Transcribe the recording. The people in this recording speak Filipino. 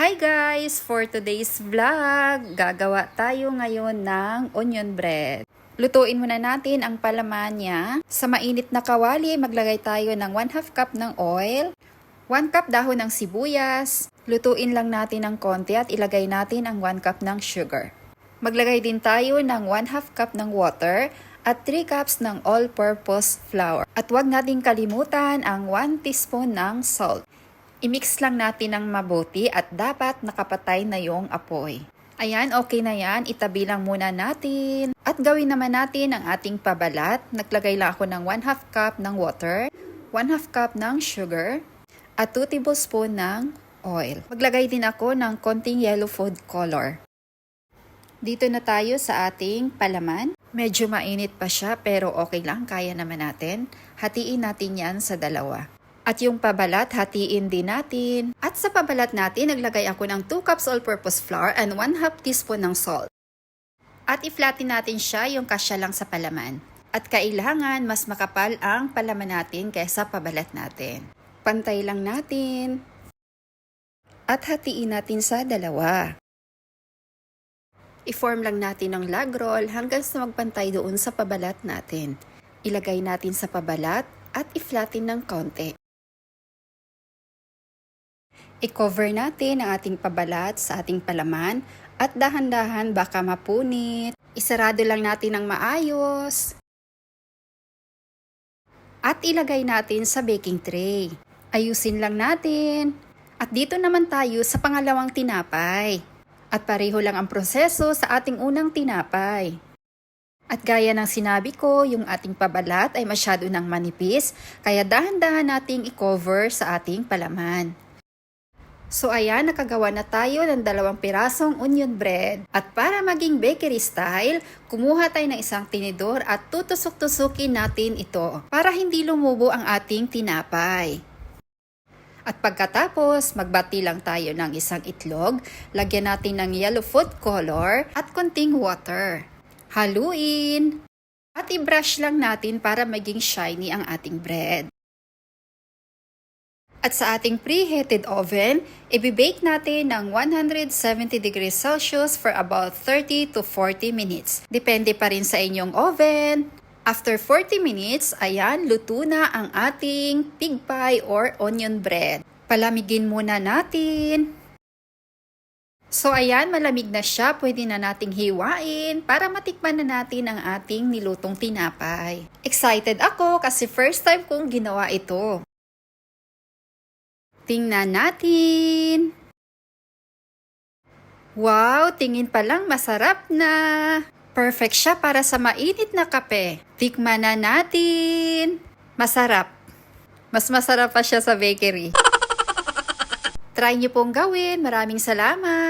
Hi guys! For today's vlog, gagawa tayo ngayon ng onion bread. Lutuin muna natin ang palaman niya. Sa mainit na kawali, maglagay tayo ng 1/2 cup ng oil, 1 cup dahon ng sibuyas. Lutuin lang natin ng konti at ilagay natin ang 1 cup ng sugar. Maglagay din tayo ng 1/2 cup ng water at 3 cups ng all-purpose flour. At huwag natin kalimutan ang 1 teaspoon ng salt. I-mix lang natin ng mabuti at dapat nakapatay na yung apoy. Ayan, okay na yan. Itabi lang muna natin. At gawin naman natin ang ating pabalat. Naglagay lang ako ng 1/2 cup ng water, 1/2 cup ng sugar, at 2 tablespoon ng oil. Maglagay din ako ng konting yellow food color. Dito na tayo sa ating palaman. Medyo mainit pa siya pero okay lang, kaya naman natin. Hatiin natin yan sa dalawa. At yung pabalat, hatiin din natin. At sa pabalat natin, naglagay ako ng 2 cups all-purpose flour and 1/2 teaspoon ng salt. At i-flatten natin siya yung kasya lang sa palaman. At kailangan mas makapal ang palaman natin kaysa pabalat natin. Pantay lang natin. At hatiin natin sa dalawa. I-form lang natin ng log roll hanggang sa magpantay doon sa pabalat natin. Ilagay natin sa pabalat at i-flatten ng konti. I-cover natin ang ating pabalat sa ating palaman at dahan-dahan baka mapunit. Isarado lang natin ng maayos. At ilagay natin sa baking tray. Ayusin lang natin. At dito naman tayo sa pangalawang tinapay. At pareho lang ang proseso sa ating unang tinapay. At gaya ng sinabi ko, yung ating pabalat ay masyado nang manipis, kaya dahan-dahan nating i-cover sa ating palaman. So ayan, nakagawa na tayo ng 2 pirasong onion bread. At para maging bakery style, kumuha tayo ng isang tinidor at tutusok-tusukin natin ito para hindi lumubo ang ating tinapay. At pagkatapos, magbati lang tayo ng isang itlog, lagyan natin ng yellow food color at konting water. Haluin at i-brush lang natin para maging shiny ang ating bread. At sa ating preheated oven, i-bake natin ng 170 degrees Celsius for about 30 to 40 minutes. Depende pa rin sa inyong oven. After 40 minutes, ayan, luto na ang ating pig pie or onion bread. Palamigin muna natin. So ayan, malamig na siya. Pwede na nating hiwain para matikman na natin ang ating nilutong tinapay. Excited ako kasi first time kong ginawa ito. Tingnan natin. Wow, tingin pa lang masarap na. Perfect siya para sa mainit na kape. Tikman na natin. Masarap. Mas masarap pa siya sa bakery. Try niyo pong gawin. Maraming salamat.